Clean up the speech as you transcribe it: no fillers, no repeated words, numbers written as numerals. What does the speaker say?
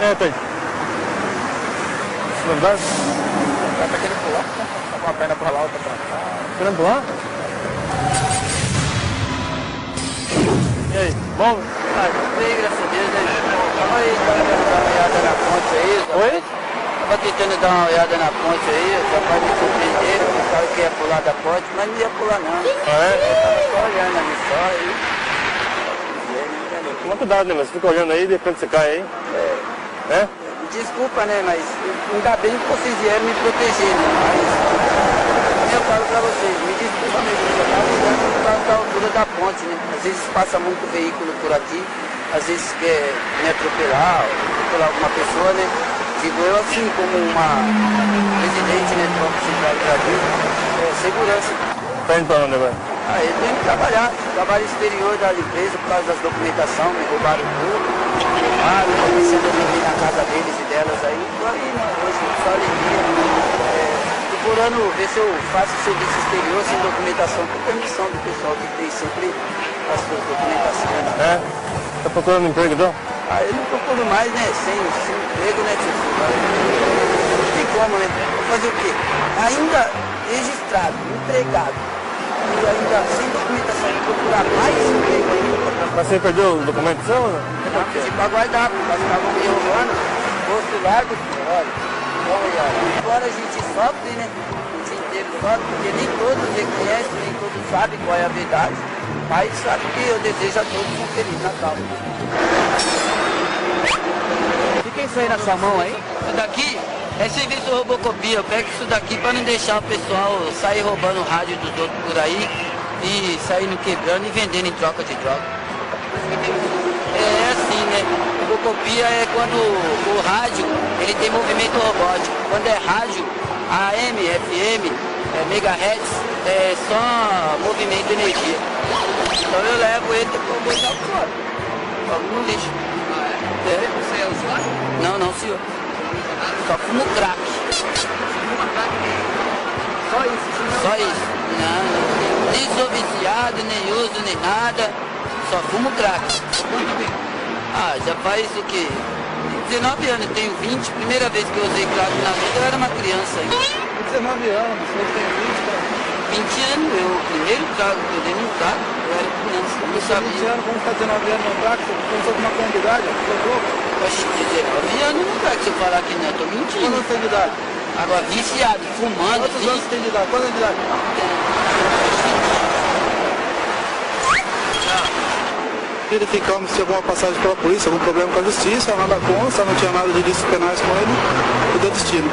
É, tem. Não dá? Tá querendo pular? Tá com a perna pra lá, outra pra cá. Querendo pular? E aí, bom? Bem, graças a Deus, né? Tava aí tentando dar uma olhada na ponte aí. Oi? Tava tentando dar uma olhada na ponte aí, só pra me surpreender, pensava que ia pular da ponte, mas não ia pular não. Ah, é? Eu tava só olhando ali só aí. Toma cuidado, né? Mas você fica olhando aí, de repente você cai aí. É? Desculpa, né? Mas ainda bem que vocês vieram me proteger, né? Mas eu falo pra vocês, me desculpa mesmo, eu tava olhando por causa da altura da ponte, né? Às vezes passa muito veículo por aqui, às vezes quer me atropelar, atropelar alguma pessoa, né? Digo eu assim, como uma presidente, né, do Banco Central do Brasil, segurança. Tá indo pra onde agora? Ah, eu tenho que trabalhar, trabalho exterior da empresa por causa das documentações, me roubaram tudo, roubaram, comecei a dormir na casa deles e delas aí, tô aí, né, hoje só alegria. Procurando ver se eu faço serviço exterior sem documentação, com permissão do pessoal que tem sempre as suas documentações. É? Tá procurando emprego então? Ah, eu não procuro mais, né, sem emprego, né, tio? Não tem como, né? Vou fazer o quê? Ainda registrado, empregado, e ainda sem documentação, procurar mais emprego ainda. Mas você perdeu o documento seu ou não? Eu pedi pra guardar, porque elas estavam me roubando, posto largo, olha. Agora a gente sofre, né? O dia inteiro sofre, porque nem todos reconhecem, nem todos sabem qual é a verdade. Mas sabe que eu desejo a todos um Feliz Natal. O que é isso aí na sua mão aí? Isso daqui é serviço robocopia. Eu pego isso daqui para não deixar o pessoal sair roubando o rádio dos outros por aí e saindo quebrando e vendendo em troca de droga. É assim, né? Robocopia é quando o rádio ele tem movimento robótico. Quando é rádio, AM, FM, megahertz, é só movimento de energia. Então eu levo ele para o botar fora. Jogo no lixo. Ah, é? Você é usuário? Não, senhor. Só fumo crack. Fuma crack só isso? Só isso. Não, nem sou viciado, nem uso, nem nada. Só fumo crack. Quanto tempo? Ah, já faz o quê? 19 anos, tenho 20. Primeira vez que eu usei crack na vida, eu era uma criança ainda. 19 anos, você tem 20, cara. 20 anos, o primeiro trago que eu dei num crack, eu era criança, eu não Você tem 20 sabia. anos, como está 19 anos no crack, você começou com uma quantidade, você é louco? Oxe, 19 anos no crack, se eu falar que não, eu tô Quantos mentindo. anos tem de idade? Agora, viciado, fumando, Quantos anos tem de idade? Quantos anos de idade? Verificamos se alguma passagem pela polícia, algum problema com a justiça, nada consta, não tinha nada de ilícitos penais com ele, e deu destino.